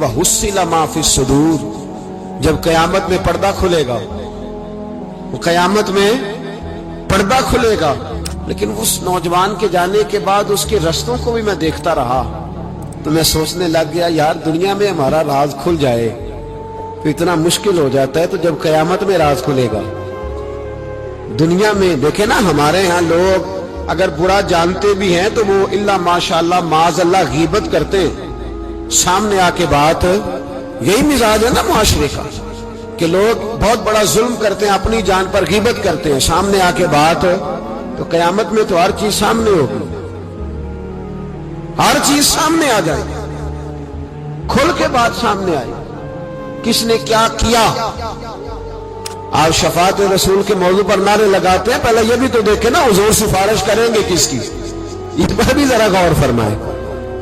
وحصل ما فی الصدور، جب قیامت میں پردہ کھلے گا، وہ قیامت میں پردہ کھلے گا، لیکن اس نوجوان کے جانے کے بعد اس کے رستوں کو بھی میں دیکھتا رہا تو میں سوچنے لگ گیا یار دنیا میں ہمارا راز کھل جائے تو اتنا مشکل ہو جاتا ہے، تو جب قیامت میں راز کھلے گا۔ دنیا میں دیکھیں نا، ہمارے ہاں لوگ اگر برا جانتے بھی ہیں تو وہ الا ماشاءاللہ معاذ اللہ غیبت کرتے ہیں، سامنے آ کے بات، یہی مزاج ہے نا معاشرے کا کہ لوگ بہت بڑا ظلم کرتے ہیں، اپنی جان پر غیبت کرتے ہیں، سامنے آ کے بات، تو قیامت میں تو ہر چیز سامنے ہوگی، ہر چیز سامنے آ جائے، کھل کے بات سامنے آئے، کس نے کیا کیا۔ آپ شفاعت رسول کے موضوع پر نعرے لگاتے ہیں، پہلے یہ بھی تو دیکھیں نا حضور سفارش کریں گے کس کی، اس پر بھی ذرا غور فرمائیں۔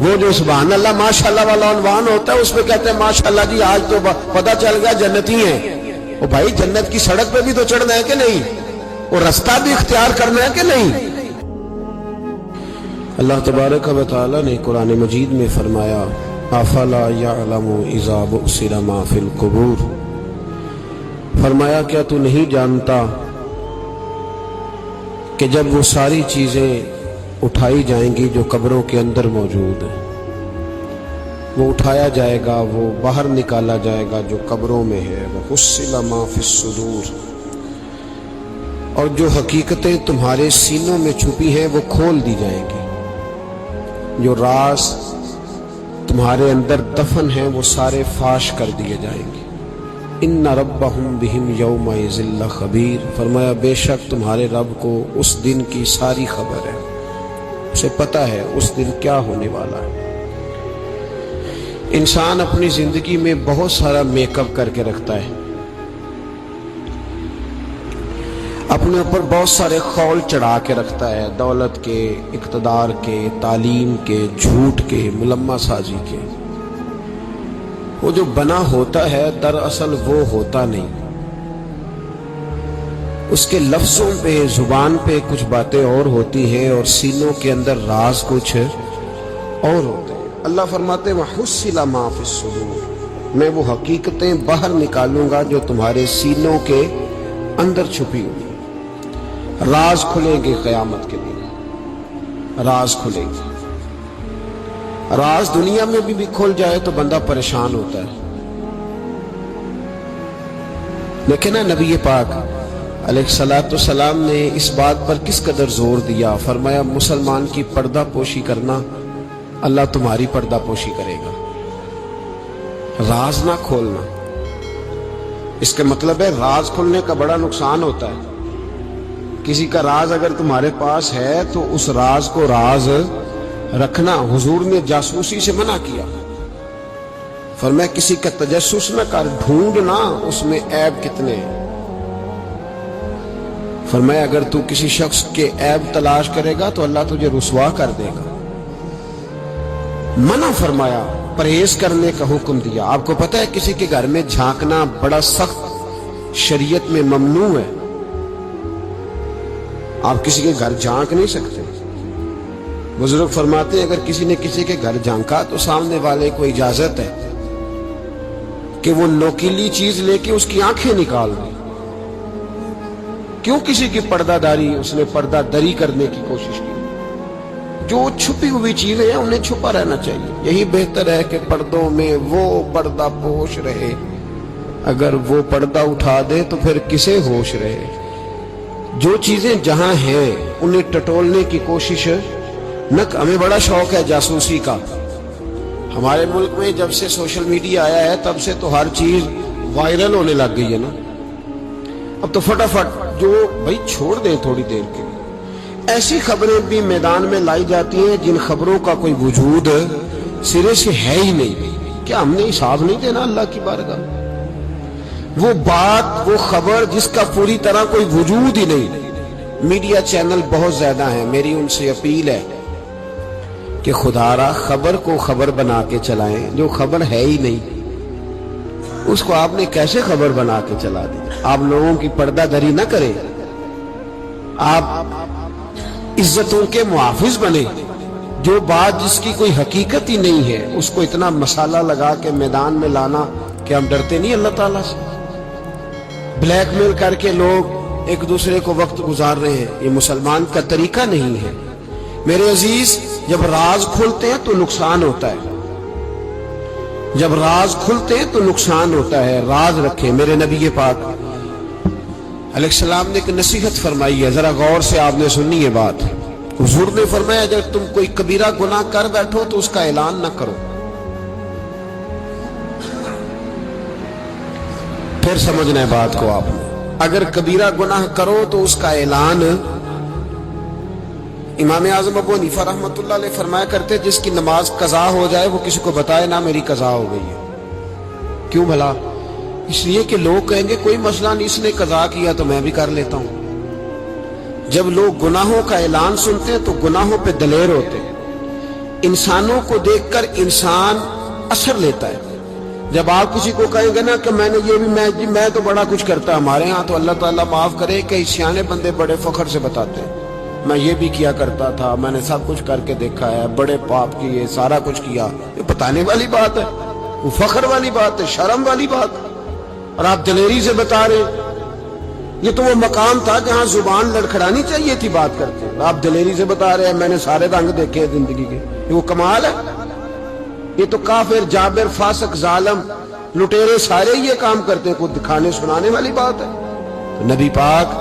وہ جو سبحان اللہ ماشاءاللہ والا عنوان ہوتا ہے اس پہ کہتے ہیں ماشاءاللہ جی آج تو پتہ چل گیا جنتی ہیں۔ وہ بھائی جنت کی سڑک پہ بھی تو چڑھنا ہے کہ نہیں، وہ رستہ بھی اختیار کرنا ہے کہ نہیں۔ اللہ تبارک و تعالی نے قرآن مجید میں فرمایا افلا یعلم اذا بعثر ما فی القبور، فرمایا کیا تو نہیں جانتا کہ جب وہ ساری چیزیں اٹھائی جائیں گی جو قبروں کے اندر موجود ہیں، وہ اٹھایا جائے گا، وہ باہر نکالا جائے گا جو قبروں میں ہے، وحصل ما فی الصدور، اور جو حقیقتیں تمہارے سینوں میں چھپی ہیں وہ کھول دی جائیں گی، جو راز تمہارے اندر دفن ہیں وہ سارے فاش کر دیے جائیں گے۔ ان ربہم بہم یومئذ لخبیر، فرمایا بے شک تمہارے رب کو اس دن کی ساری خبر ہے، اسے پتہ ہے اس دن کیا ہونے والا ہے۔ انسان اپنی زندگی میں بہت سارا میک اپ کر کے رکھتا ہے، اپنے اوپر بہت سارے خول چڑھا کے رکھتا ہے، دولت کے، اقتدار کے، تعلیم کے، جھوٹ کے، ملمہ سازی کے۔ وہ جو بنا ہوتا ہے دراصل وہ ہوتا نہیں، اس کے لفظوں پہ، زبان پہ کچھ باتیں اور ہوتی ہیں اور سینوں کے اندر راز کچھ اور ہوتے ہیں۔ اللہ فرماتے وحصل ما فی الصدور، میں وہ حقیقتیں باہر نکالوں گا جو تمہارے سینوں کے اندر چھپی ہوئی، راز کھلیں گے قیامت کے دن، راز کھلیں گے۔ راز دنیا میں بھی کھل جائے تو بندہ پریشان ہوتا ہے، لیکن نبی پاک علیہ الصلوۃ والسلام نے اس بات پر کس قدر زور دیا، فرمایا مسلمان کی پردہ پوشی کرنا، اللہ تمہاری پردہ پوشی کرے گا، راز نہ کھولنا۔ اس کا مطلب ہے راز کھلنے کا بڑا نقصان ہوتا ہے۔ کسی کا راز اگر تمہارے پاس ہے تو اس راز کو راز رکھنا، حضور نے جاسوسی سے منع کیا، فرمایا کسی کا تجسس نہ کر، ڈھونڈنا اس میں عیب کتنے ہیں۔ فرمایا اگر تو کسی شخص کے عیب تلاش کرے گا تو اللہ تجھے رسوا کر دے گا۔ منع فرمایا، پرہیز کرنے کا حکم دیا۔ آپ کو پتہ ہے کسی کے گھر میں جھانکنا بڑا سخت شریعت میں ممنوع ہے، آپ کسی کے گھر جھانک نہیں سکتے۔ بزرگ فرماتے ہیں اگر کسی نے کسی کے گھر جھانکا تو سامنے والے کو اجازت ہے کہ وہ نوکیلی چیز لے کے اس کی آنکھیں نکال دے۔ کیوں کسی کی پردہ داری، اس نے پردہ دری کرنے کی کوشش کی۔ جو چھپی ہوئی چیزیں ہیں انہیں چھپا رہنا چاہیے، یہی بہتر ہے کہ پردوں میں وہ پردہ پوش رہے، اگر وہ پردہ اٹھا دے تو پھر کسے ہوش رہے۔ جو چیزیں جہاں ہیں انہیں ٹٹولنے کی کوشش نہ۔ ہمیں بڑا شوق ہے جاسوسی کا، ہمارے ملک میں جب سے سوشل میڈیا آیا ہے تب سے تو ہر چیز وائرل ہونے لگ گئی ہے نا۔ اب تو فٹافٹ جو بھائی چھوڑ دیں تھوڑی دیر کے لیے، ایسی خبریں بھی میدان میں لائی جاتی ہیں جن خبروں کا کوئی وجود سرے سے ہے ہی نہیں۔ کیا ہم نے حساب نہیں دینا اللہ کی بارگاہ؟ وہ بات، وہ خبر جس کا پوری طرح کوئی وجود ہی نہیں۔ میڈیا چینل بہت زیادہ ہیں، میری ان سے اپیل ہے کہ خدا را خبر کو خبر بنا کے چلائیں، جو خبر ہے ہی نہیں اس کو آپ نے کیسے خبر بنا کے چلا دی۔ آپ لوگوں کی پردہ دری نہ کریں، آپ عزتوں کے محافظ بنے، جو بات جس کی کوئی حقیقت ہی نہیں ہے اس کو اتنا مسالہ لگا کے میدان میں لانا کہ ہم ڈرتے نہیں اللہ تعالیٰ سے؟ بلیک میل کر کے لوگ ایک دوسرے کو وقت گزار رہے ہیں، یہ مسلمان کا طریقہ نہیں ہے۔ میرے عزیز، جب راز کھلتے ہیں تو نقصان ہوتا ہے، جب راز کھلتے ہیں تو نقصان ہوتا ہے۔ راز رکھیں۔ میرے نبی پاک علیہ السلام نے ایک نصیحت فرمائی ہے، ذرا غور سے آپ نے سننی ہے بات۔ حضور نے فرمایا اگر تم کوئی کبیرہ گناہ کر بیٹھو تو اس کا اعلان نہ کرو۔ پھر سمجھنا ہے بات کو آپ نے، اگر کبیرہ گناہ کرو تو اس کا اعلان۔ امام اعظم ابو حنیفہ رحمۃ اللہ علیہ فرمایا کرتے جس کی نماز قضا ہو جائے وہ کسی کو بتائے نہ میری قضا ہو گئی ہے۔ کیوں بھلا؟ اس لیے کہ لوگ کہیں گے کوئی مسئلہ نہیں، اس نے قضا کیا تو میں بھی کر لیتا ہوں۔ جب لوگ گناہوں کا اعلان سنتے ہیں تو گناہوں پہ دلیر ہوتے ہیں۔ انسانوں کو دیکھ کر انسان اثر لیتا ہے۔ جب آپ کسی کو کہیں گے نا کہ میں نے یہ بھی میں تو بڑا کچھ کرتا، ہمارے ہاں تو اللہ تعالیٰ معاف کرے کہ سیانے بندے بڑے فخر سے بتاتے ہیں میں یہ بھی کیا کرتا تھا، میں نے سب کچھ کر کے دیکھا ہے، بڑے پاپ کیے، سارا کچھ کیا۔ یہ بتانے والی بات ہے، وہ فخر والی بات ہے، شرم والی بات ہے، اور آپ دلیری سے بتا رہے ہیں۔ یہ تو وہ مقام تھا جہاں زبان لڑکھڑانی چاہیے تھی بات کرتے، آپ دلیری سے بتا رہے ہیں میں نے سارے رنگ دیکھے ہیں زندگی کے۔ یہ وہ کمال ہے؟ یہ تو کافر، جابر، فاسق، ظالم، لٹیرے سارے یہ کام کرتے ہیں، کوئی دکھانے سنانے والی بات ہے؟ تو نبی پاک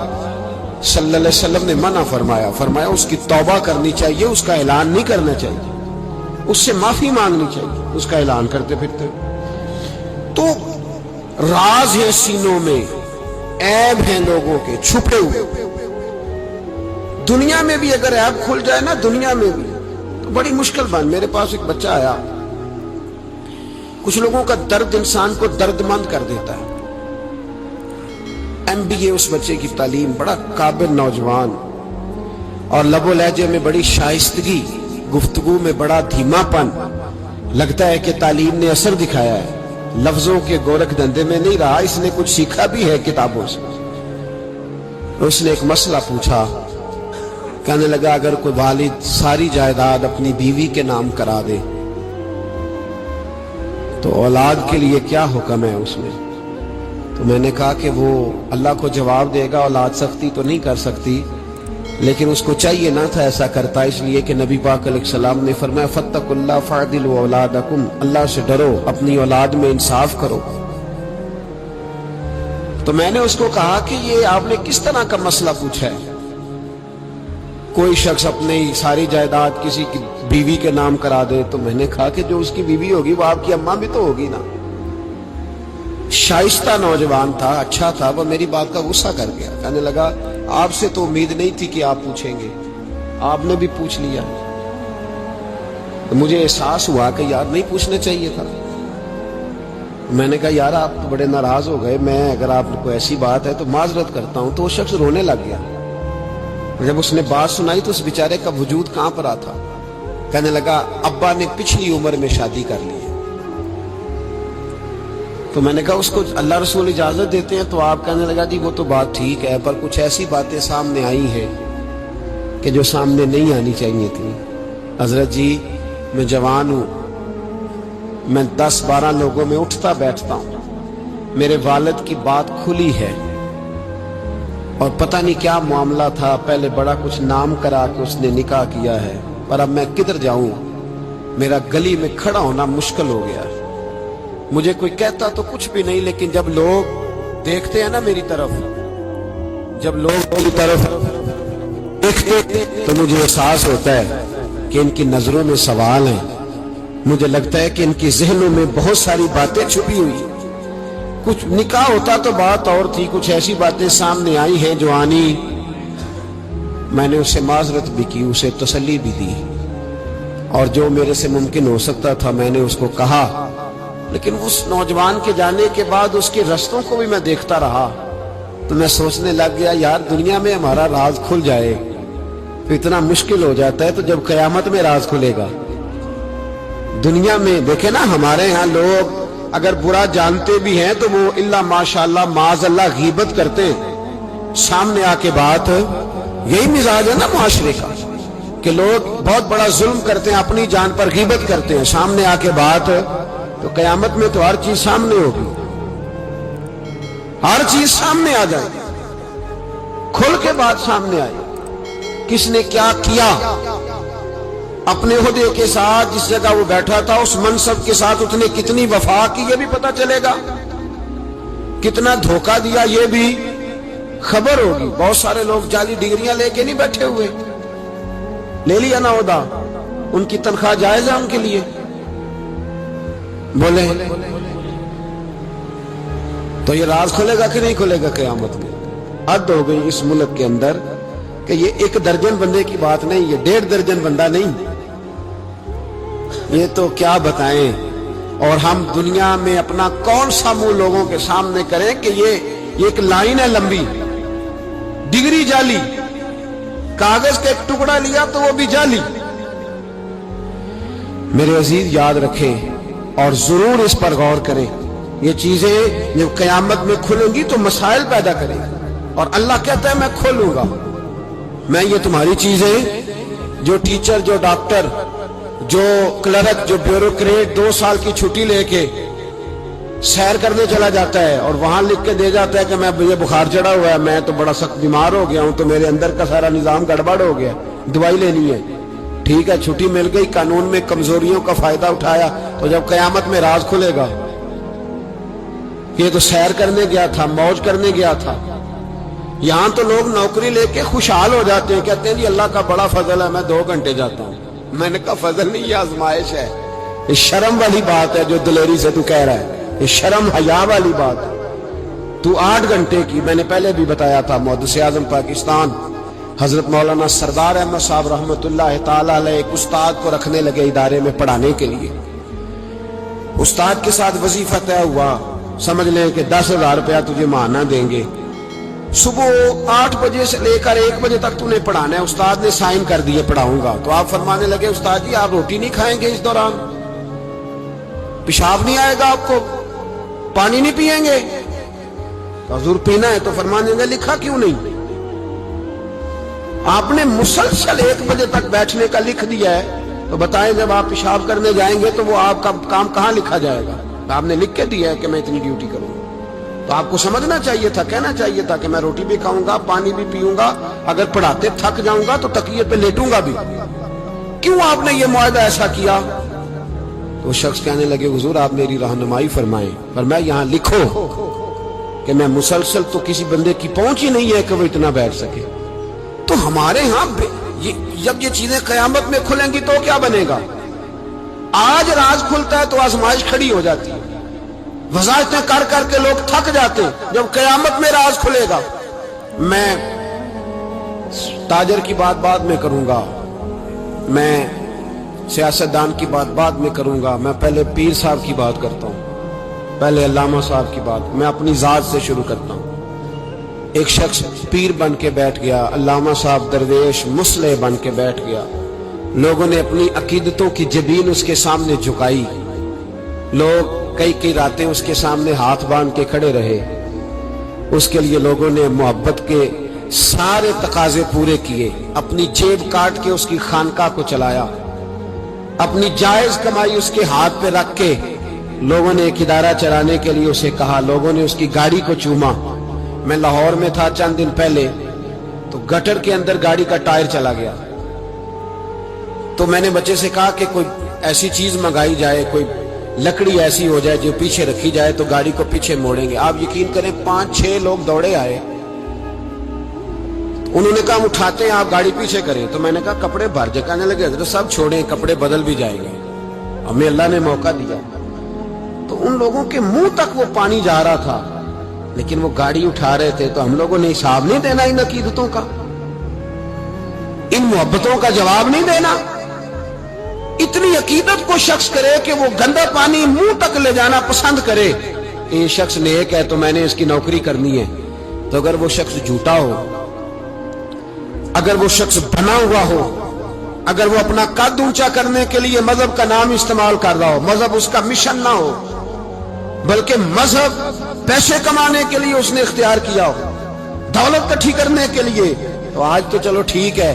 صلی اللہ علیہ وسلم نے منع فرمایا اس کی توبہ کرنی چاہیے، اس کا اعلان نہیں کرنا چاہیے، اس سے معافی مانگنی چاہیے، اس کا اعلان کرتے پھرتے۔ تو راز ہے سینوں میں، عیب ہیں لوگوں کے چھپے ہوئے۔ دنیا میں بھی اگر عیب کھل جائے نا، دنیا میں بھی تو بڑی مشکل بات۔ میرے پاس ایک بچہ آیا، کچھ لوگوں کا درد انسان کو درد مند کر دیتا ہے۔ MBA اس بچے کی تعلیم، بڑا قابل نوجوان، اور لب و لہجے میں بڑی شائستگی، گفتگو میں بڑا دھیما پن، لگتا ہے کہ تعلیم نے اثر دکھایا ہے، لفظوں کے گورکھ دھندے میں نہیں رہا، اس نے کچھ سیکھا بھی ہے کتابوں سے۔ اس نے ایک مسئلہ پوچھا، کہنے لگا اگر کوئی والد ساری جائیداد اپنی بیوی کے نام کرا دے تو اولاد کے لیے کیا حکم ہے اس میں؟ تو میں نے کہا کہ وہ اللہ کو جواب دے گا، اولاد سختی تو نہیں کر سکتی، لیکن اس کو چاہیے نہ تھا ایسا کرتا، اس لیے کہ نبی پاک علیہ السلام نے فرمایا فَاتَّقُوا اللَّهَ فَاعْدِلُوا أَوْلَادَكُمْ، اللہ سے ڈرو، اپنی اولاد میں انصاف کرو۔ تو میں نے اس کو کہا کہ یہ آپ نے کس طرح کا مسئلہ پوچھا ہے؟ کوئی شخص اپنی ساری جائیداد کسی کی بیوی کے نام کرا دے، تو میں نے کہا کہ جو اس کی بیوی ہوگی وہ آپ کی اماں بھی تو ہوگی نا۔ شائستہ نوجوان تھا، اچھا تھا، وہ میری بات کا غصہ کر گیا، کہنے لگا آپ سے تو امید نہیں تھی کہ آپ پوچھیں گے، آپ نے بھی پوچھ لیا۔ تو مجھے احساس ہوا کہ یار نہیں پوچھنا چاہیے تھا۔ میں نے کہا یار آپ تو بڑے ناراض ہو گئے، میں اگر آپ کو ایسی بات ہے تو معذرت کرتا ہوں۔ تو وہ شخص رونے لگ گیا۔ جب اس نے بات سنائی تو اس بیچارے کا وجود کہاں پر آتا، کہنے لگا ابا نے پچھلی عمر میں شادی کر لی ہے۔ تو میں نے کہا اس کو اللہ رسول اجازت دیتے ہیں؟ تو آپ کہنے لگا جی وہ تو بات ٹھیک ہے، پر کچھ ایسی باتیں سامنے آئی ہیں کہ جو سامنے نہیں آنی چاہیے تھی۔ حضرت جی میں جوان ہوں، میں 10-12 لوگوں میں اٹھتا بیٹھتا ہوں، میرے والد کی بات کھلی ہے، اور پتہ نہیں کیا معاملہ تھا، پہلے بڑا کچھ نام کرا کے اس نے نکاح کیا ہے، پر اب میں کدھر جاؤں، میرا گلی میں کھڑا ہونا مشکل ہو گیا ہے۔ مجھے کوئی کہتا تو کچھ بھی نہیں، لیکن جب لوگ دیکھتے ہیں نا میری طرف، جب لوگ میری طرف دیکھتے تو مجھے احساس ہوتا ہے کہ ان کی نظروں میں سوال ہیں، مجھے لگتا ہے کہ ان کی ذہنوں میں بہت ساری باتیں چھپی ہوئی۔ کچھ نکاح ہوتا تو بات اور تھی، کچھ ایسی باتیں سامنے آئی ہیں جو آنی۔ میں نے اسے معذرت بھی کی، اسے تسلی بھی دی، اور جو میرے سے ممکن ہو سکتا تھا میں نے اس کو کہا۔ لیکن اس نوجوان کے جانے کے بعد اس کے رستوں کو بھی میں دیکھتا رہا، تو میں سوچنے لگ گیا یار دنیا میں ہمارا راز کھل جائے تو اتنا مشکل ہو جاتا ہے، تو جب قیامت میں راز کھلے گا؟ دنیا میں دیکھیں نا، ہمارے ہاں لوگ اگر برا جانتے بھی ہیں تو وہ اللہ ماشاءاللہ معاذ اللہ غیبت کرتے ہیں، سامنے آ کے بات، یہی مزاج ہے نا معاشرے کا۔ کہ لوگ بہت بڑا ظلم کرتے ہیں، اپنی جان پر غیبت کرتے ہیں، سامنے آ کے بات تو قیامت میں تو ہر چیز سامنے ہوگی، ہر چیز سامنے آ جائے، کھل کے بات سامنے آئے، کس نے کیا کیا، اپنے عہدے کے ساتھ جس جگہ وہ بیٹھا تھا اس منصب کے ساتھ اس نے کتنی وفا کی یہ بھی پتہ چلے گا، کتنا دھوکہ دیا یہ بھی خبر ہوگی۔ بہت سارے لوگ جعلی ڈگریاں لے کے نہیں بیٹھے ہوئے، لے لیا نا عہدہ، ان کی تنخواہ جائز ہے ان کے لیے، بولے تو یہ راز کھلے گا کہ نہیں کھلے گا قیامت میں؟ حد ہو گئی اس ملک کے اندر کہ یہ 1 درجن بندے کی بات نہیں، یہ 1.5 درجن بندہ نہیں، یہ تو کیا بتائیں۔ اور ہم دنیا میں اپنا کون سا منہ لوگوں کے سامنے کریں کہ یہ ایک لائن ہے لمبی، ڈگری جعلی، کاغذ کا ایک ٹکڑا لیا تو وہ بھی جعلی۔ میرے عزیز یاد رکھیں اور ضرور اس پر غور کریں، یہ چیزیں جب قیامت میں کھلیں گی تو مسائل پیدا کریں، اور اللہ کہتا ہے میں کھولوں گا، میں یہ تمہاری چیزیں، جو ٹیچر، جو ڈاکٹر، جو کلرک، جو بیوروکریٹ 2 سال کی چھٹی لے کے سیر کرنے چلا جاتا ہے اور وہاں لکھ کے دے جاتا ہے کہ میں مجھے بخار چڑھا ہوا ہے، میں تو بڑا سخت بیمار ہو گیا ہوں، تو میرے اندر کا سارا نظام گڑبڑ ہو گیا، دوائی لینی ہے، ٹھیک ہے چھٹی مل گئی، قانون میں کمزوریوں کا فائدہ اٹھایا، تو جب قیامت میں راز کھلے گا یہ تو سیر کرنے گیا تھا، موج کرنے گیا تھا۔ یہاں تو لوگ نوکری لے کے خوشحال ہو جاتے ہیں، کہتے ہیں جی اللہ کا بڑا فضل ہے، میں 2 گھنٹے جاتا ہوں۔ میں نے کہا فضل نہیں، یہ آزمائش ہے، یہ شرم والی بات ہے جو دلیری سے تو کہہ رہا ہے، یہ شرم حیا والی بات ہے۔ تو 8 گھنٹے کی، میں نے پہلے بھی بتایا تھا، محدث اعظم پاکستان حضرت مولانا سردار احمد صاحب رحمۃ اللہ تعالی علیہ ایک استاد کو رکھنے لگے ادارے میں پڑھانے کے لیے، استاد کے ساتھ وظیفہ طے ہوا، سمجھ لیں کہ 10,000 روپیہ تجھے ماہانہ دیں گے، صبح 8 بجے سے لے کر 1 بجے تک تو نے پڑھانا ہے۔ استاد نے سائن کر دیے پڑھاؤں گا، تو آپ فرمانے لگے استاد جی آپ روٹی نہیں کھائیں گے اس دوران، پیشاب نہیں آئے گا آپ کو، پانی نہیں پئیں گے؟ حضور پینا ہے، تو فرمانے لگے لکھا کیوں نہیں؟ آپ نے مسلسل 1 بجے تک بیٹھنے کا لکھ دیا ہے، تو بتائیں جب آپ پیشاب کرنے جائیں گے تو وہ آپ کا کام کہاں لکھا جائے گا؟ آپ نے لکھ کے دیا ہے کہ میں اتنی ڈیوٹی کروں گا، تو آپ کو سمجھنا چاہیے تھا، کہنا چاہیے تھا کہ میں روٹی بھی کھاؤں گا، پانی بھی پیوں گا، اگر پڑھاتے تھک جاؤں گا تو تکیے پہ لیٹوں گا بھی، کیوں آپ نے یہ معاہدہ ایسا کیا؟ تو شخص کہنے لگے حضور آپ میری رہنمائی فرمائیں، فرمایا یہاں لکھو کہ میں مسلسل، تو کسی بندے کی پہنچ ہی نہیں ہے کہ وہ اتنا بیٹھ سکے۔ تو ہمارے ہاں جب یہ چیزیں قیامت میں کھلیں گی تو کیا بنے گا؟ آج راز کھلتا ہے تو آزمائش کھڑی ہو جاتی ہے، وظائفیں کر کر کے لوگ تھک جاتے ہیں، جب قیامت میں راز کھلے گا۔ میں تاجر کی بات بعد میں کروں گا، میں سیاستدان کی بات بعد میں کروں گا، میں پہلے پیر صاحب کی بات کرتا ہوں، پہلے علامہ صاحب کی بات، میں اپنی ذات سے شروع کرتا ہوں۔ ایک شخص پیر بن کے بیٹھ گیا، علامہ صاحب درویش مصلح بن کے بیٹھ گیا، لوگوں نے اپنی عقیدتوں کی جبین اس کے سامنے جھکائی، لوگ کئی راتیں اس کے سامنے ہاتھ باندھ کے کھڑے رہے، اس کے لیے لوگوں نے محبت کے سارے تقاضے پورے کیے، اپنی جیب کاٹ کے اس کی خانقاہ کو چلایا، اپنی جائز کمائی اس کے ہاتھ پہ رکھ کے لوگوں نے ایک ادارہ چلانے کے لیے اسے کہا، لوگوں نے اس کی گاڑی کو چوما۔ میں لاہور میں تھا چند دن پہلے، تو گٹر کے اندر گاڑی کا ٹائر چلا گیا، تو میں نے بچے سے کہا کہ کوئی ایسی چیز منگائی جائے، کوئی لکڑی ایسی ہو جائے جو پیچھے رکھی جائے تو گاڑی کو پیچھے موڑیں گے۔ آپ یقین کریں 5-6 لوگ دوڑے آئے، انہوں نے کہا ہم اٹھاتے ہیں، آپ گاڑی پیچھے کریں، تو میں نے کہا کپڑے بھر جائے، کہنے لگے حضرت صاحب چھوڑیں، کپڑے بدل بھی جائیں گے، ہمیں اللہ نے موقع دیا۔ تو ان لوگوں کے منہ تک وہ پانی جا رہا تھا، لیکن وہ گاڑی اٹھا رہے تھے، تو ہم لوگوں نے حساب نہیں دینا ان عقیدتوں کا، ان محبتوں کا جواب نہیں دینا؟ اتنی عقیدت کو شخص کرے کہ وہ گندا پانی منہ تک لے جانا پسند کرے، یہ شخص نیک ہے تو میں نے اس کی نوکری کرنی ہے۔ تو اگر وہ شخص جھوٹا ہو، اگر وہ شخص بنا ہوا ہو، اگر وہ اپنا قد اونچا کرنے کے لیے مذہب کا نام استعمال کر رہا ہو، مذہب اس کا مشن نہ ہو، بلکہ مذہب پیسے کمانے کے لیے اس نے اختیار کیا ہو، دولت اکٹھی کرنے کے لیے، تو آج تو چلو ٹھیک ہے،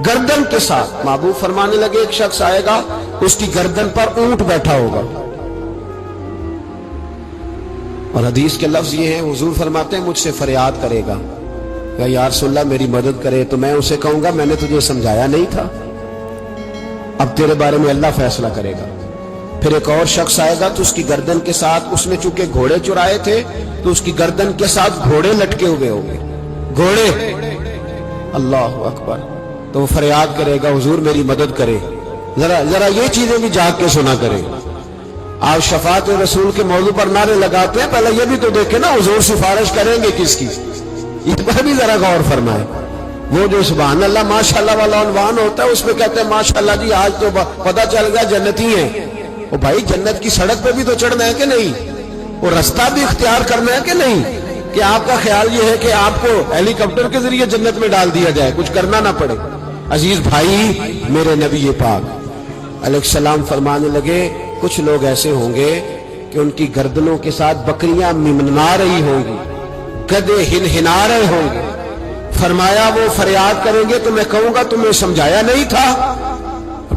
گردن کے ساتھ. محبوب فرمانے لگے ایک شخص آئے گا اس کی گردن پر اونٹ بیٹھا ہوگا. اور حدیث کے لفظ یہ ہیں, حضور فرماتے ہیں مجھ سے فریاد کرے گا کہ یا رسول اللہ میری مدد کرے, تو میں اسے کہوں گا میں نے تجھے سمجھایا نہیں تھا, اب تیرے بارے میں اللہ فیصلہ کرے گا. پھر ایک اور شخص آئے گا تو اس کی گردن کے ساتھ, اس نے چونکہ گھوڑے چرائے تھے تو اس کی گردن کے ساتھ گھوڑے لٹکے ہوئے ہوں گے, گھوڑے. اللہ اکبر. تو وہ فریاد کرے گا حضور میری مدد کرے. ذرا یہ چیزیں بھی جاگ کے سنا کرے. آپ شفاعت رسول کے موضوع پر نعرے لگاتے ہیں, پہلے یہ بھی تو دیکھیں نا حضور سفارش کریں گے کس کی, اس پر بھی ذرا غور فرمائیں. وہ جو سبحان اللہ ماشاءاللہ والا عنوان ہوتا ہے اس میں کہتے ہیں ماشاءاللہ جی آج تو پتہ چل گیا جنتی ہیں. وہ بھائی جنت کی سڑک پہ بھی تو چڑھنا ہے کہ نہیں, وہ رستہ بھی اختیار کرنا ہے کہ نہیں, کہ آپ کا خیال یہ ہے کہ آپ کو ہیلی کاپٹر کے ذریعے جنت میں ڈال دیا جائے, کچھ کرنا نہ پڑے. عزیز بھائی, میرے نبی پاک علیہ السلام فرمانے لگے کچھ لوگ ایسے ہوں گے کہ ان کی گردنوں کے ساتھ بکریاں ممنا رہی ہوں گی, گدھے ہنہنا رہے ہوں گے. فرمایا وہ فریاد کریں گے تو میں کہوں گا تمہیں سمجھایا نہیں تھا.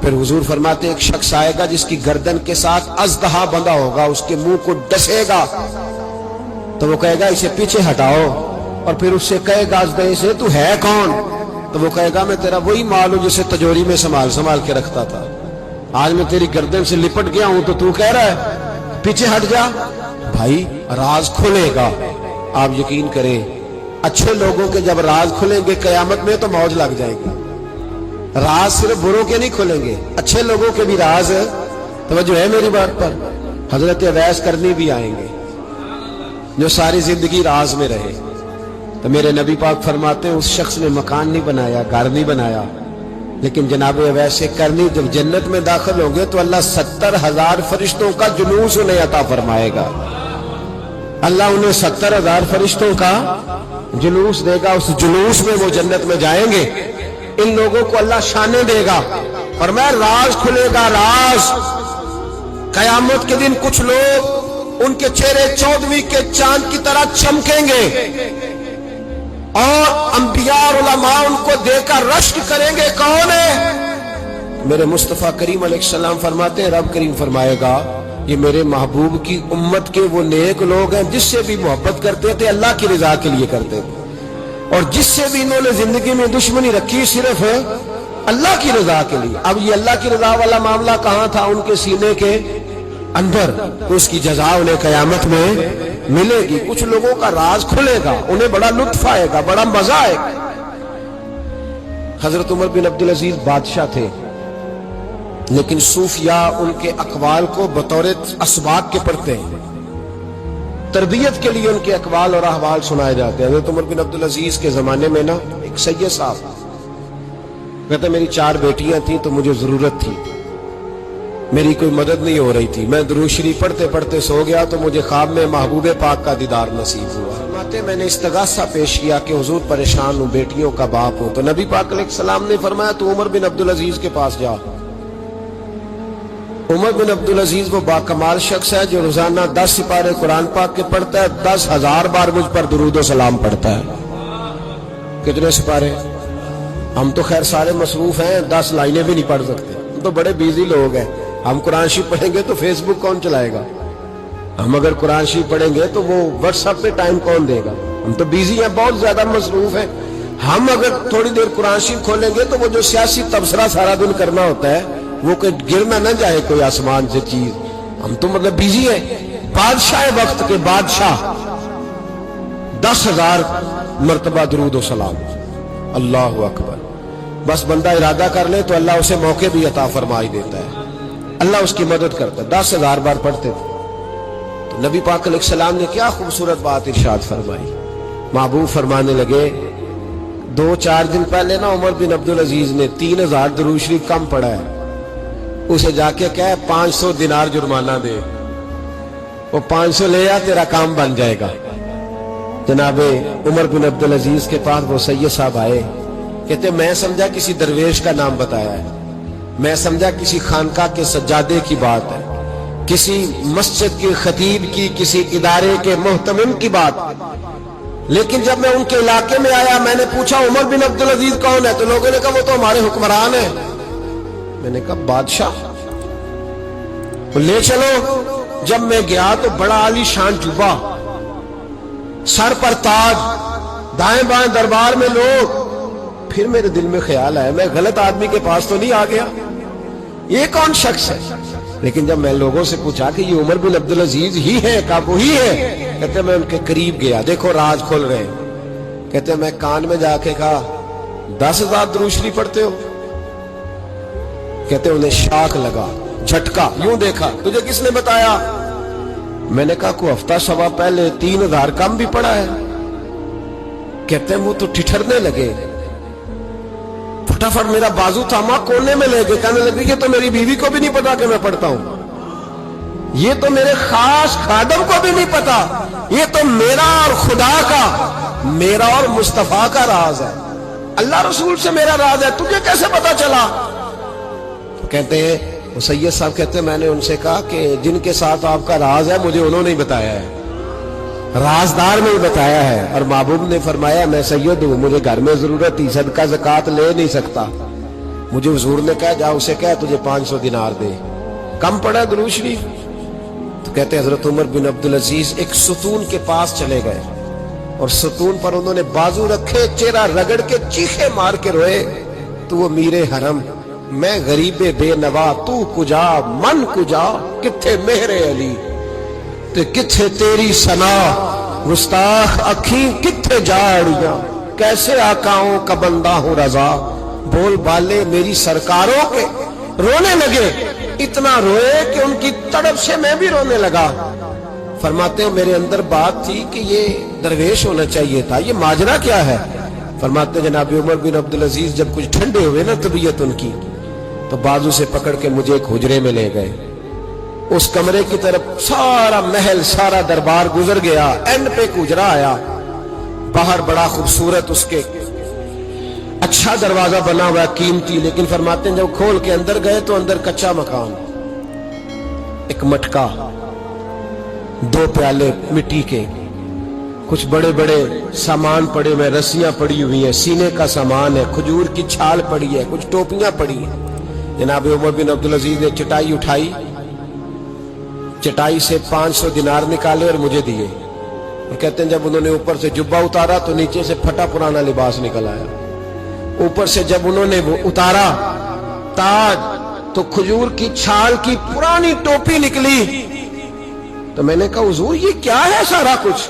پھر حضور فرماتے ایک شخص آئے گا جس کی گردن کے ساتھ اژدہا بندھا ہوگا, اس کے منہ کو ڈسے گا تو وہ کہے گا اسے پیچھے ہٹاؤ, اور پھر اس سے کہے گا اژدہے سے تو ہے کون, تو وہ کہے گا میں تیرا وہی مال ہوں جسے تجوری میں سنبھال کے رکھتا تھا, آج میں تیری گردن سے لپٹ گیا ہوں تو کہہ رہا ہے پیچھے ہٹ جا. بھائی راز کھلے گا, آپ یقین کریں اچھے لوگوں کے جب راز کھلیں گے قیامت میں تو موج لگ جائے گی. راز صرف بروں کے نہیں کھلیں گے, اچھے لوگوں کے بھی راز ہے. توجہ ہے میری بات پر. حضرت اویس کرنی بھی آئیں گے جو ساری زندگی راز میں رہے. تو میرے نبی پاک فرماتے ہیں اس شخص نے مکان نہیں بنایا, گھر نہیں بنایا, لیکن جناب اویس کرنی جب جنت میں داخل ہوں گے تو اللہ 70,000 فرشتوں کا جلوس انہیں عطا فرمائے گا. اللہ انہیں 70,000 فرشتوں کا جلوس دے گا. اس جلوس میں وہ جنت میں جائیں گے, ان لوگوں کو اللہ شانیں دے گا. اور میں راز کھلے گا, راز. قیامت کے دن کچھ لوگ ان کے چہرے 14ویں کے چاند کی طرح چمکیں گے, اور انبیاء اور علماء ان کو دیکھ کر رشک کریں گے کون ہے. میرے مصطفیٰ کریم علیہ السلام فرماتے ہیں رب کریم فرمائے گا یہ میرے محبوب کی امت کے وہ نیک لوگ ہیں جس سے بھی محبت کرتے تھے اللہ کی رضا کے لیے کرتے تھے, اور جس سے بھی انہوں نے زندگی میں دشمنی رکھی صرف اللہ کی رضا کے لیے. اب یہ اللہ کی رضا والا معاملہ کہاں تھا ان کے سینے کے اندر, تو اس کی جزا انہیں قیامت میں ملے گی. کچھ لوگوں کا راز کھلے گا, انہیں بڑا لطف آئے گا, بڑا مزہ آئے گا. حضرت عمر بن عبدالعزیز بادشاہ تھے, لیکن صوفیاء ان کے اقوال کو بطور اسباق کے پڑھتے ہیں, تربیت کے لیے ان کے اقوال اور احوال سنائے جاتے ہیں. حضرت عمر بن عبدالعزیز کے زمانے میں نا ایک سید صاحب کہتے میری 4 بیٹیاں تھیں تو مجھے ضرورت تھی, میری کوئی مدد نہیں ہو رہی تھی, میں درود شریف پڑھتے پڑھتے سو گیا تو مجھے خواب میں محبوب پاک کا دیدار نصیب ہوا. فرماتے میں نے استغاثہ پیش کیا کہ حضور پریشان ہوں, بیٹیوں کا باپ ہوں. تو نبی پاک علیہ السلام نے فرمایا تو عمر بن عبدالعزیز کے پاس جا. عمر بن عبدالعزیز وہ باکمال شخص ہے جو روزانہ 10 سپارے قرآن پاک کے پڑھتا ہے, 10,000 بار مجھ پر درود و سلام پڑھتا ہے. کتنے سپارے؟ ہم تو خیر سارے مصروف ہیں, 10 لائنیں بھی نہیں پڑھ سکتے, ہم تو بڑے بیزی لوگ ہیں. ہم قرآن شریف پڑھیں گے تو فیس بک کون چلائے گا, ہم اگر قرآن شریف پڑھیں گے تو وہ واٹس ایپ پہ ٹائم کون دے گا, ہم تو بیزی ہیں, بہت زیادہ مصروف ہیں. ہم اگر تھوڑی دیر قرآن شریف کھولیں گے تو وہ جو سیاسی تبصرہ سارا دن کرنا ہوتا ہے وہ کہ گرنا نہ جائے کوئی آسمان سے چیز, ہم تو مطلب بیزی ہیں. بادشاہ وقت کے بادشاہ 10,000 مرتبہ درود و سلام. اللہ اکبر. بس بندہ ارادہ کر لے تو اللہ اسے موقع بھی عطا فرمائی دیتا ہے, اللہ اس کی مدد کرتا ہے. 10,000 بار پڑھتے تھے. تو نبی پاک علیہ السلام نے کیا خوبصورت بات ارشاد فرمائی. محبوب فرمانے لگے 2-4 دن پہلے نا عمر بن عبدالعزیز نے 3,000 درود شریف کم پڑھا ہے, اسے جا کے کہے 500 دینار جرمانہ دے, وہ 500 لے آ, تیرا کام بن جائے گا. جناب عمر بن عبدالعزیز کے پاس وہ سید صاحب آئے, کہتے میں سمجھا کسی درویش کا نام بتایا ہے, میں سمجھا کسی خانقاہ کے سجادے کی بات ہے, کسی مسجد کے خطیب کی, کسی ادارے کے محتمم کی بات. لیکن جب میں ان کے علاقے میں آیا میں نے پوچھا عمر بن عبد العزیز کون ہے؟ تو لوگوں نے کہا وہ تو ہمارے حکمران ہیں۔ میں نے کہا بادشاہ؟ تو لے چلو۔ جب میں گیا تو بڑا عالی شان جوبا، سر پر تاج، دائیں بائیں دربار میں لوگ۔ پھر میرے دل میں خیال آیا میں غلط آدمی کے پاس تو نہیں آ گیا، یہ کون شخص ہے؟ لیکن جب میں لوگوں سے پوچھا کہ یہ عمر بن عبد العزیز ہی ہے، کہا وہی ہے۔ کہتے میں ان کے قریب گیا، دیکھو راز کھول رہے ہیں۔ کہتے میں کان میں جا کے کہا 10,000 درود شریف پڑھتے ہو؟ کہتے انہیں شاک لگا، جھٹکا، یوں دیکھا، تجھے کس نے بتایا؟ میں نے کہا کوئی ہفتہ سوا پہلے 3,000 کم بھی پڑھا ہے۔ کہتے ہیں وہ تو ٹھٹھرنے لگے، فٹافٹ میرا بازو تھاما، کونے میں لے گئے، کہنے لگے یہ تو میری بیوی کو بھی نہیں پتا کہ میں پڑھتا ہوں، یہ تو میرے خاص خادم کو بھی نہیں پتا، یہ تو میرا اور خدا کا، میرا اور مصطفیٰ کا راز ہے، اللہ رسول سے میرا راز ہے، تجھے کیسے پتا چلا؟ کہتے ہیں وہ سید صاحب کہتے ہیں میں نے ان سے کہا کہ جن کے ساتھ آپ کا راز ہے مجھے انہوں نے ہی بتایا ہے، رازدار نے ہی بتایا ہے۔ اور محبوب نے فرمایا میں سید ہوں، مجھے گھر میں ضرورت تھی، صدقہ زکوٰۃ لے نہیں سکتا، مجھے حضور نے کہا جا اسے کہہ تجھے 500 دینار دے، کم پڑا درود شریف؟ تو کہتے ہیں حضرت عمر بن عبد العزیز ایک ستون کے پاس چلے گئے اور ستون پر انہوں نے بازو رکھے، چہرہ رگڑ کے چیخے مار کے روئے، تو وہ میرے حرم، میں غریب بے نوا، تو کجا من کجا، کتھے مہر علی تے کتھے تیری ثنا، گستاخ اکھیں کتھے جاڑیاں، کیسے آقاؤں کا بندہ ہوں رضا، بول بالے میری سرکاروں کے۔ رونے لگے، اتنا روئے کہ ان کی تڑپ سے میں بھی رونے لگا۔ فرماتے ہیں میرے اندر بات تھی کہ یہ درویش ہونا چاہیے تھا، یہ ماجرا کیا ہے؟ فرماتے ہیں جناب عمر بن عبد العزیز جب کچھ ٹھنڈے ہوئے نا طبیعت ان کی، تو بازو سے پکڑ کے مجھے ایک حجرے میں لے گئے، اس کمرے کی طرف سارا محل سارا دربار گزر گیا، اینڈ پہ ایک حجرہ آیا، باہر بڑا خوبصورت اس کے اچھا دروازہ بنا ہوا قیمتی، لیکن فرماتے ہیں جب کھول کے اندر گئے تو اندر کچا مکان، ایک مٹکا، 2 پیالے مٹی کے، کچھ بڑے بڑے سامان پڑے ہوئے، رسیاں پڑی ہوئی ہیں، سینے کا سامان ہے، کھجور کی چھال پڑی ہے، کچھ ٹوپیاں پڑی ہیں۔ جناب عمر بن عبد العزیز نے چٹائی اٹھائی، چٹائی سے 500 دینار نکالے اور مجھے دیے، اور کہتے ہیں جب انہوں نے اوپر سے جبہ اتارا تو نیچے سے پھٹا پرانا لباس نکل آیا، اوپر سے جب انہوں نے وہ اتارا تاج تو کھجور کی چھال کی پرانی ٹوپی نکلی، تو میں نے کہا حضور یہ کیا ہے سارا کچھ؟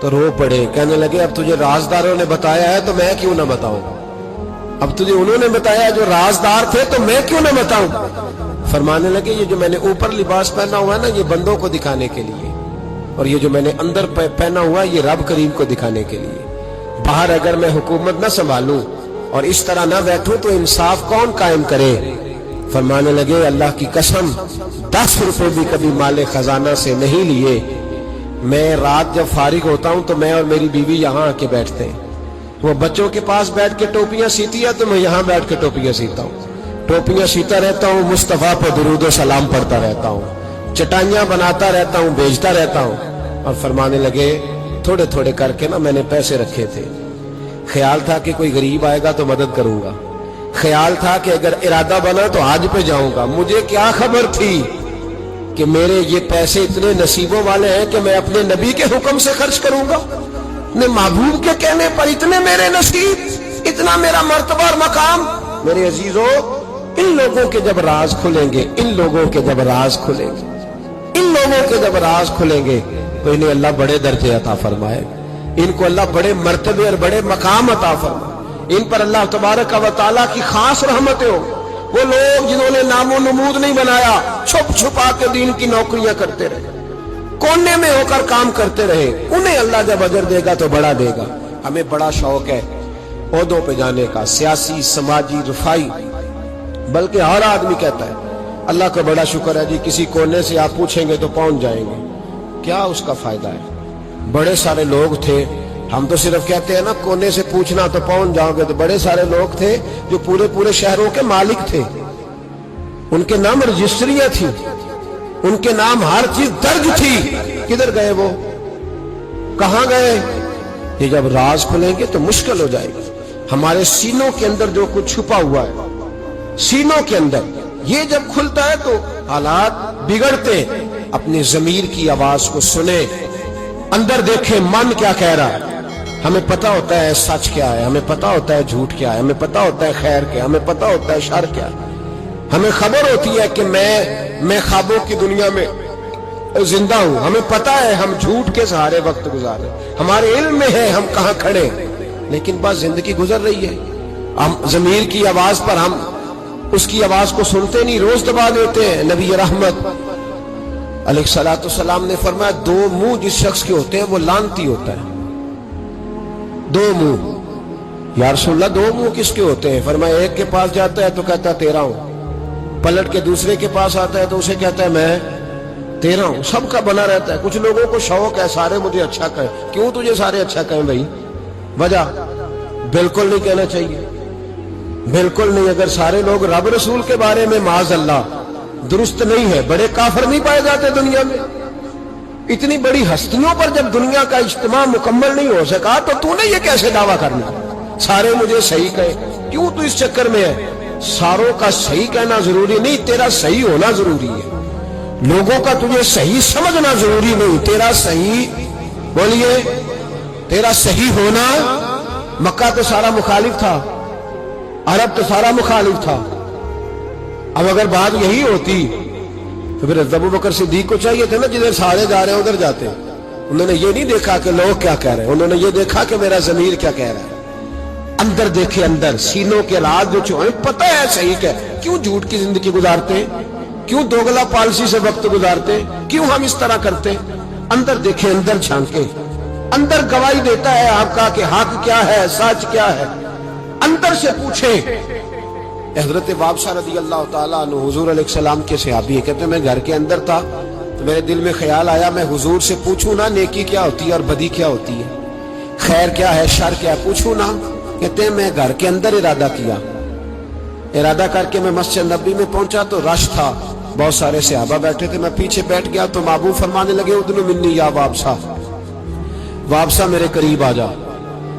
تو رو پڑے، کہنے لگے اب تجھے رازداروں نے بتایا ہے تو میں کیوں نہ بتاؤں، اب تجھے انہوں نے بتایا جو رازدار تھے تو میں کیوں نہ بتاؤں؟ فرمانے لگے یہ جو میں نے اوپر لباس پہنا ہوا ہے نا یہ بندوں کو دکھانے کے لیے، اور یہ جو میں نے اندر پہنا ہوا یہ رب کریم کو دکھانے کے لیے، باہر اگر میں حکومت نہ سنبھالوں اور اس طرح نہ بیٹھوں تو انصاف کون قائم کرے؟ فرمانے لگے اللہ کی قسم 10 روپے بھی کبھی مال خزانہ سے نہیں لیے، میں رات جب فارغ ہوتا ہوں تو میں اور میری بیوی یہاں آ کے بیٹھتے ہیں، وہ بچوں کے پاس بیٹھ کے ٹوپیاں سیتی ہے تو میں یہاں بیٹھ کے ٹوپیاں سیتا ہوں، ٹوپیاں سیتا رہتا ہوں، مصطفیٰ پہ درود و سلام پڑھتا رہتا ہوں، چٹائیاں بناتا رہتا ہوں، بیچتا رہتا ہوں۔ اور فرمانے لگے تھوڑے تھوڑے کر کے نا میں نے پیسے رکھے تھے، خیال تھا کہ کوئی غریب آئے گا تو مدد کروں گا، خیال تھا کہ اگر ارادہ بنا تو حج پہ جاؤں گا، مجھے کیا خبر تھی کہ میرے یہ پیسے اتنے نصیبوں والے ہیں کہ میں اپنے نبی کے حکم سے خرچ کروں گا، اپنے محبوب کے کہنے پر اتنے میرے نصیب، اتنا میرا مرتبہ اور مقام۔ میرے عزیزو ان لوگوں کے جب راز کھلیں گے، ان لوگوں کے جب راز کھلیں گے، ان لوگوں کے جب راز کھلیں گے تو انہیں اللہ بڑے درجے عطا فرمائے، ان کو اللہ بڑے مرتبے اور بڑے مقام عطا فرمائے، ان پر اللہ تبارک و تعالیٰ کی خاص رحمتیں ہو۔ وہ لوگ جنہوں نے نام و نمود نہیں بنایا، چھپ چھپا کے دین کی نوکریاں کرتے رہے، کونے میں ہو کر کام کرتے رہے، انہیں اللہ جب اجر دے گا تو بڑا دے گا۔ ہمیں بڑا شوق ہے عہدوں پہ جانے کا، سیاسی، سماجی، رفائی، بلکہ ہر آدمی کہتا ہے اللہ کا بڑا شکر ہے جی کسی کونے سے آپ پوچھیں گے تو پہنچ جائیں گے، کیا اس کا فائدہ ہے؟ بڑے سارے لوگ تھے، ہم تو صرف کہتے ہیں نا کونے سے پوچھنا تو پہنچ جاؤ گے، تو بڑے سارے لوگ تھے جو پورے پورے شہروں کے مالک تھے، ان کے نام رجسٹریاں تھیں، ان کے نام ہر چیز درج تھی، کدھر گئے وہ؟ کہاں گئے؟ یہ جب راز کھلیں گے تو مشکل ہو جائے گی. ہمارے سینوں کے اندر جو کچھ چھپا ہوا ہے، سینوں کے اندر، یہ جب کھلتا ہے تو حالات بگڑتے. اپنی ضمیر کی آواز کو سنیں، اندر دیکھیں من کیا کہہ رہا ہے. ہمیں پتہ ہوتا ہے سچ کیا ہے، ہمیں پتہ ہوتا ہے جھوٹ کیا ہے، ہمیں پتہ ہوتا ہے خیر کیا، ہمیں پتہ ہوتا ہے شر کیا. ہمیں خبر ہوتی ہے کہ میں خوابوں کی دنیا میں زندہ ہوں. ہمیں پتہ ہے ہم جھوٹ کے سہارے وقت گزارے، ہمارے علم میں ہے ہم کہاں کھڑے، لیکن بس زندگی گزر رہی ہے. ہم ضمیر کی آواز پر ہم اس کی آواز کو سنتے نہیں، روز دبا دیتے ہیں. نبی رحمت علیہ الصلوۃ والسلام نے فرمایا دو منہ جس شخص کے ہوتے ہیں وہ لعنتی ہوتا ہے. دو منہ. یا رسول اللہ دو منہ کس کے ہوتے ہیں؟ فرمایا ایک کے پاس جاتا ہے تو کہتا ہے تیرا ہوں، پلٹ کے دوسرے کے پاس آتا ہے تو اسے کہتا ہے میں تیرا ہوں. سب کا بنا رہتا ہے. کچھ لوگوں کو شوق ہے سارے مجھے اچھا کہیں. کیوں تجھے سارے اچھا کہیں بھائی؟ وجہ بالکل نہیں کہنا چاہیے، بالکل نہیں. اگر سارے لوگ رب رسول کے بارے میں معاذ اللہ درست نہیں ہے، بڑے کافر نہیں پائے جاتے دنیا میں. اتنی بڑی ہستیوں پر جب دنیا کا اجتماع مکمل نہیں ہو سکا تو نے یہ کیسے دعویٰ کرنا سارے مجھے صحیح کہے؟ کیوں تو اس چکر میں ہے؟ ساروں کا صحیح کہنا ضروری نہیں، تیرا صحیح ہونا ضروری ہے. لوگوں کا تجھے صحیح سمجھنا ضروری نہیں، تیرا صحیح، بولیے، تیرا صحیح ہونا. مکہ تو سارا مخالف تھا، عرب تو سارا مخالف تھا. اب اگر بات یہی ہوتی تو پھر ابو بکر صدیق کو چاہیے تھا نا جدھر سارے جا رہے ہیں ادھر جاتے. انہوں نے یہ نہیں دیکھا کہ لوگ کیا کہہ رہے ہیں، انہوں نے یہ دیکھا کہ میرا ضمیر کیا کہہ رہا ہے. اندر دیکھے، اندر سینوں کے راز جو چھوئے، پتہ ہے صحیح کہ کیوں جھوٹ کی زندگی گزارتے ہیں، کیوں دوگلا پالسی سے وقت گزارتے ہیں، کیوں ہم اس طرح کرتے ہیں. اندر دیکھے، اندر جھانکے. اندر گواہی دیتا ہے آپ کا کہ حق کیا ہے، سچ کیا ہے. اندر سے پوچھیں. حضرت وابصہ رضی اللہ تعالیٰ عنہ حضور علیہ السلام کے صحابی ہے، کہتے ہیں میں گھر کے اندر تھا تو میرے دل میں خیال آیا میں حضور سے پوچھوں نا نیکی کیا ہوتی ہے اور بدی کیا ہوتی ہے، خیر کیا ہے، شر کیا ہے، پوچھوں نا. کہتے ہیں میں گھر کے اندر ارادہ کیا، ارادہ کر کے میں مسجد نبی میں پہنچا تو رش تھا، بہت سارے صحابہ بیٹھے تھے. میں پیچھے بیٹھ گیا تو محبوب فرمانے لگے ادنو منی یا وابصہ، وابصہ میرے قریب آ جا.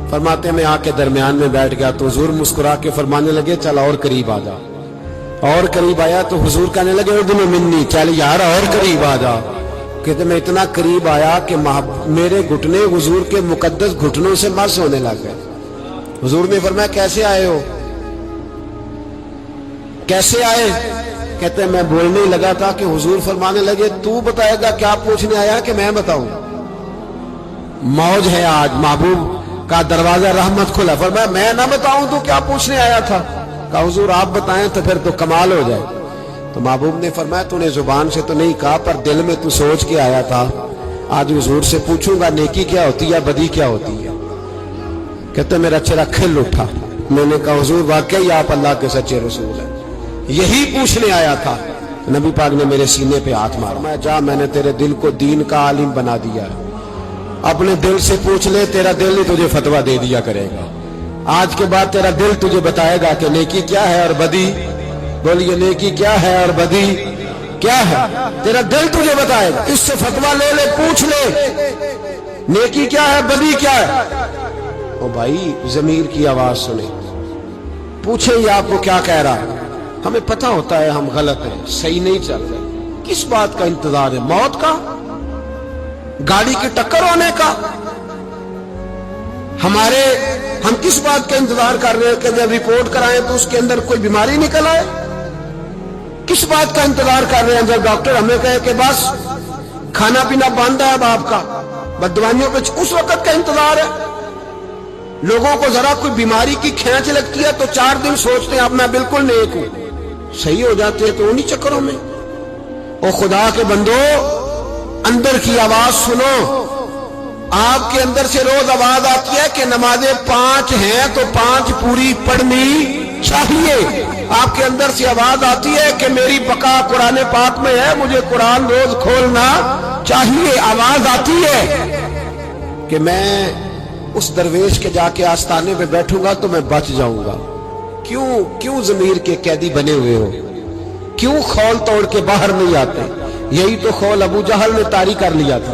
فرماتے میں آ کے درمیان میں بیٹھ گیا تو حضور مسکرا کے فرمانے لگے چل اور قریب آ جا. اور قریب آیا تو حضور کہنے لگے ادنو منی، چل یار اور قریب آ جا. کہتے میں اتنا قریب آیا کہ میرے گھٹنے حضور کے مقدس گھٹنوں سے مس ہونے لگ گئے. حضور نے فرمایا کیسے آئے ہو، کیسے آئے؟ کہتے ہیں میں بولنے لگا تھا کہ حضور فرمانے لگے تو بتائے گا کیا پوچھنے آیا کہ میں بتاؤں؟ موج ہے آج، محبوب کا دروازہ رحمت کھلا. فرمایا میں نہ بتاؤں تو کیا پوچھنے آیا تھا؟ کہا حضور آپ بتائیں تو پھر تو کمال ہو جائے. تو محبوب نے فرمایا تو نے زبان سے تو نہیں کہا پر دل میں تو سوچ کے آیا تھا آج حضور سے پوچھوں گا نیکی کیا ہوتی ہے، بدی کیا ہوتی ہے. کہتے میرا چہرہ کھل اٹھا. میں نے کہا حضور واقعی آپ اللہ کے سچے رسول ہیں، یہی پوچھنے آیا تھا. نبی پاک نے میرے سینے پہ ہاتھ مارا. میں جا، میں نے تیرے دل کو دین کا عالم بنا دیا ہے، اپنے دل سے پوچھ لے، تیرا دل ہی تجھے فتویٰ دے دیا کرے گا. آج کے بعد تیرا دل تجھے بتائے گا کہ نیکی کیا ہے اور بدی. بولیے نیکی کیا ہے اور بدی کیا ہے، تیرا دل تجھے بتائے گا. اس سے فتویٰ لے لے، پوچھ لے نیکی کیا ہے، بدی کیا ہے. او بھائی ضمیر کی آواز سنیں، پوچھیں یہ آپ کو کیا کہہ رہا ہے. ہمیں پتہ ہوتا ہے ہم غلط ہیں، صحیح نہیں چل رہے. کس بات کا انتظار ہے؟ موت کا، گاڑی کی ٹکر ہونے کا؟ ہم کس بات کا انتظار کر رہے ہیں کہ جب رپورٹ کرائیں تو اس کے اندر کوئی بیماری نکل آئے؟ کس بات کا انتظار کر رہے ہیں جب ڈاکٹر ہمیں کہے کہ بس کھانا پینا بند ہے اب آپ کا، بددوائیوں پہ اس وقت کا انتظار ہے؟ لوگوں کو ذرا کوئی بیماری کی کھینچ لگتی ہے تو 4 دن سوچتے ہیں اب میں بالکل نیک ہوں، صحیح ہو جاتے ہیں تو انہی چکروں میں. او خدا کے بندو اندر کی آواز سنو. آپ کے اندر سے روز آواز آتی ہے کہ نمازیں 5 ہیں تو 5 پوری پڑھنی چاہیے. آپ کے اندر سے آواز آتی ہے کہ میری بقا قرآن پاک میں ہے، مجھے قرآن روز کھولنا چاہیے. آواز آتی ہے کہ میں اس درویش کے جا کے آستانے پہ بیٹھوں گا تو میں بچ جاؤں گا. کیوں ضمیر کے قیدی بنے ہوئے ہو؟ کیوں خول توڑ کے باہر نہیں آتے؟ یہی تو خول ابو جہل نے طاری کر لیا تھا.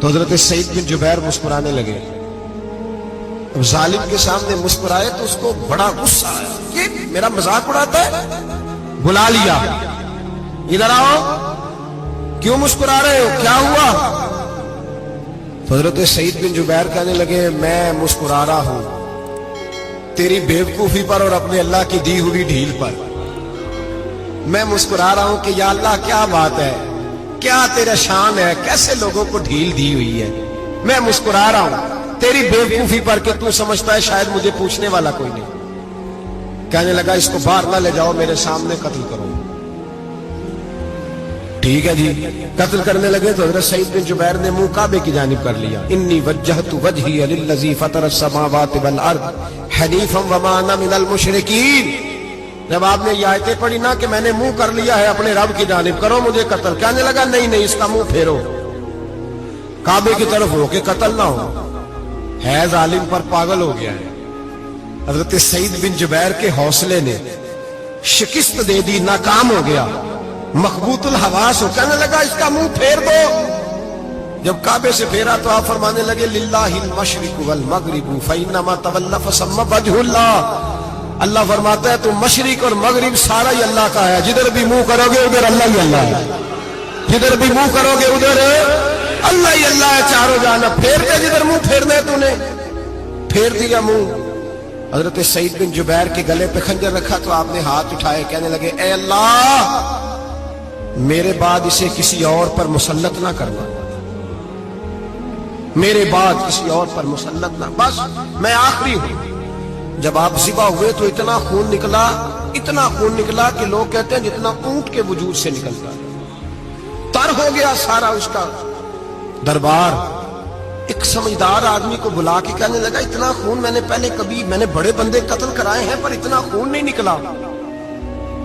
تو حضرت سعید بن جبیر مسکرانے لگے. اب ظالم کے سامنے مسکرائے تو اس کو بڑا غصہ آیا کہ میرا مذاق اڑاتا ہے. بلا لیا, ادھر آؤ, کیوں مسکرا رہے ہو, کیا ہوا؟ تو حضرت سعید بن جبیر کہنے لگے میں مسکرا رہا ہوں تیری بیوقوفی پر اور اپنے اللہ کی دی ہوئی ڈھیل پر. میں مسکرا رہا ہوں کہ یا اللہ کیا بات ہے, کیا تیرا شان ہے, کیسے لوگوں کو ڈھیل دی ہوئی ہے. میں مسکرا رہا ہوں تیری بیوقوفی پر کہ تو سمجھتا ہے شاید مجھے پوچھنے والا کوئی نہیں. کہنے لگا اس کو باہر نہ لے جاؤ, میرے سامنے قتل کرو. ٹھیک ہے جی, قتل کرنے لگے تو حضرت سعید بن جبیر نے منہ کعبے کی جانب کر لیا. انی وجہت وجہی للذی فطر السماوات والارض حنیفا وما انا من المشرکین. جب آپ نے یہ آیتیں پڑھی نا کہ میں نے منہ کر لیا ہے اپنے رب کی جانب, کرو مجھے قتل. کہنے لگا نہیں اس کا منہ پھیرو, کعبے کی طرف ہو کے قتل نہ ہو. ہے ظالم پر پاگل ہو گیا ہے. حضرت سعید بن جبیر کے حوصلے نے شکست دے دی, ناکام ہو گیا, مخبوط الحواس ہو. کہنے لگا اس کا منہ پھیر دو. جب کعبے سے پھیرا تو آپ فرمانے لگے للہ المشرق والمغرب فانما تولى فثم وجه اللہ. اللہ فرماتا ہے تو مشرق اور مغرب سارا ہی اللہ کا ہے, جدھر بھی منہ کرو گے ادھر اللہ ہی اللہ ہے, جدھر بھی منہ کرو گے ادھر اللہ ہی اللہ ہے. چاروں جانا پھیر دے, جدھر منہ پھیرنا ہے تو نے پھیر دیا منہ. حضرت سعید بن جبیر کے گلے پہ خنجر رکھا تو آپ نے ہاتھ اٹھائے, کہنے لگے اے اللہ میرے بعد اسے کسی اور پر مسلط نہ کرنا, میرے بعد کسی اور پر مسلط نہ, بس میں آخری ہوں. جب آپ ذبح ہوئے تو اتنا خون نکلا کہ لوگ کہتے ہیں جتنا اونٹ کے وجود سے نکلتا ہے. تر ہو گیا سارا اس کا دربار. ایک سمجھدار آدمی کو بلا کے کہنے لگا اتنا خون میں نے بڑے بندے قتل کرائے ہیں پر اتنا خون نہیں نکلا.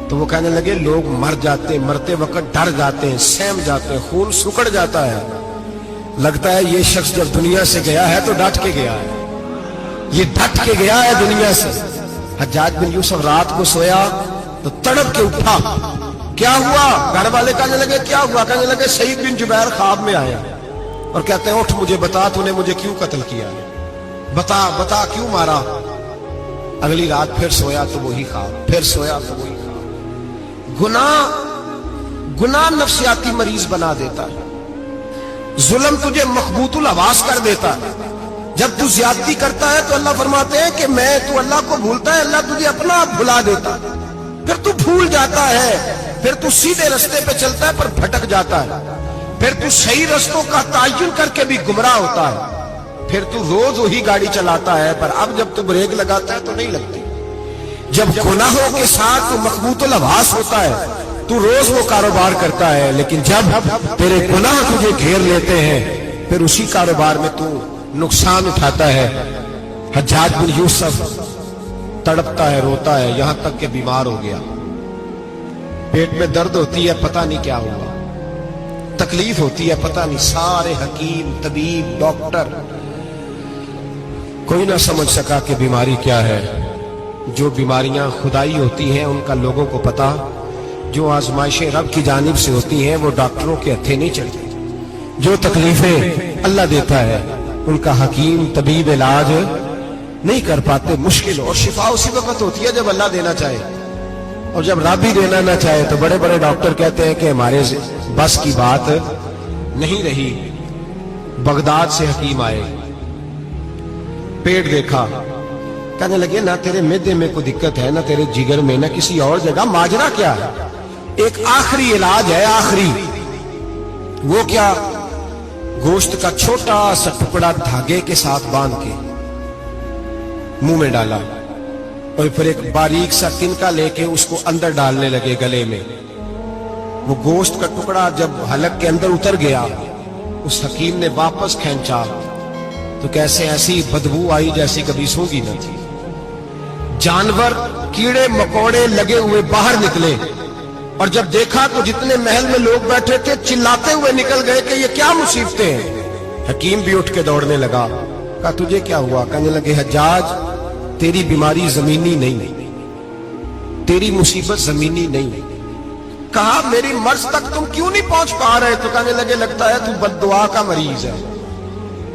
تو وہ کہنے لگے لوگ مر جاتے ہیں, مرتے وقت ڈر جاتے ہیں, سہم جاتے ہیں, خون سکڑ جاتا ہے. لگتا ہے یہ شخص جب دنیا سے گیا ہے تو ڈٹ کے گیا ہے, یہ ڈٹ کے گیا ہے دنیا سے. حجاج بن یوسف رات کو سویا تو تڑپ کے اٹھا, کیا ہوا؟ گھر والے کہنے لگے کیا ہوا؟ کہنے لگے سعید بن جبیر خواب میں آیا اور کہتے ہیں اٹھ مجھے بتا تو نے مجھے کیوں قتل کیا, بتا کیوں مارا. اگلی رات پھر سویا تو وہی خواب, پھر سویا تو وہی خواب. گناہ نفسیاتی مریض بنا دیتا ہے, ظلم تجھے مخبوط الحواس کر دیتا ہے. جب تو زیادتی کرتا ہے تو اللہ فرماتے ہیں کہ تو اللہ کو بھولتا ہے, اللہ تجھے اپنا آپ بھلا دیتا ہے. پھر تو بھول جاتا ہے, پھر تو سیدھے رستے پہ چلتا ہے پر بھٹک جاتا ہے, پھر تو صحیح رستوں کا تعین کر کے بھی گمراہ ہوتا ہے, پھر تو روز وہی گاڑی چلاتا ہے پر اب جب تو بریک لگاتا ہے تو نہیں لگتی. جب گناہوں کے ساتھ تو مخبوط الحواس ہوتا ہے تو روز وہ کاروبار کرتا ہے, لیکن جب تیرے گناہ تجھے گھیر لیتے ہیں پھر اسی کاروبار میں تو نقصان اٹھاتا ہے. حجاج بن یوسف تڑپتا ہے, روتا ہے, یہاں تک کہ بیمار ہو گیا. پیٹ میں درد ہوتی ہے, پتہ نہیں کیا ہوا, تکلیف ہوتی ہے, پتہ نہیں. سارے حکیم, طبیب, ڈاکٹر کوئی نہ سمجھ سکا کہ بیماری کیا ہے. جو بیماریاں خدائی ہوتی ہیں ان کا لوگوں کو پتا, جو آزمائشیں رب کی جانب سے ہوتی ہیں وہ ڈاکٹروں کے ہتھے نہیں چلتی. جو تکلیفیں اللہ دیتا ہے ان کا حکیم طبیب علاج نہیں کر پاتے, مشکل. اور شفا اسی وقت ہوتی ہے جب اللہ دینا چاہے, اور جب رب بھی دینا نہ چاہے تو بڑے بڑے ڈاکٹر کہتے ہیں کہ ہمارے بس کی بات نہیں رہی. بغداد سے حکیم آئے, پیٹ دیکھا, کہنے لگے نہ تیرے معدے میں کوئی دقت ہے, نہ تیرے جگر میں, نہ کسی اور جگہ, ماجرا کیا ہے؟ ایک آخری علاج ہے, آخری. وہ کیا؟ گوشت کا چھوٹا سا ٹکڑا دھاگے کے ساتھ باندھ کے منہ میں ڈالا اور پھر ایک باریک سا تنکا لے کے اس کو اندر ڈالنے لگے گلے میں. وہ گوشت کا ٹکڑا جب حلق کے اندر اتر گیا, اس حکیم نے واپس کھینچا تو کیسے ایسی بدبو آئی جیسی کبھی سونگی نہ تھی. جانور, کیڑے مکوڑے لگے ہوئے باہر نکلے, اور جب دیکھا تو جتنے محل میں لوگ بیٹھے تھے چلاتے ہوئے نکل گئے کہ یہ کیا مصیبتیں ہیں. حکیم بھی اٹھ کے دوڑنے لگا, کہا تجھے کیا ہوا؟ کہنے لگے حجاج تیری بیماری زمینی نہیں, تیری مصیبت زمینی نہیں. کہا میری مرض تک تم کیوں نہیں پہنچ پا رہے؟ تو کہنے لگے لگتا ہے تو بد دعا کا مریض ہے,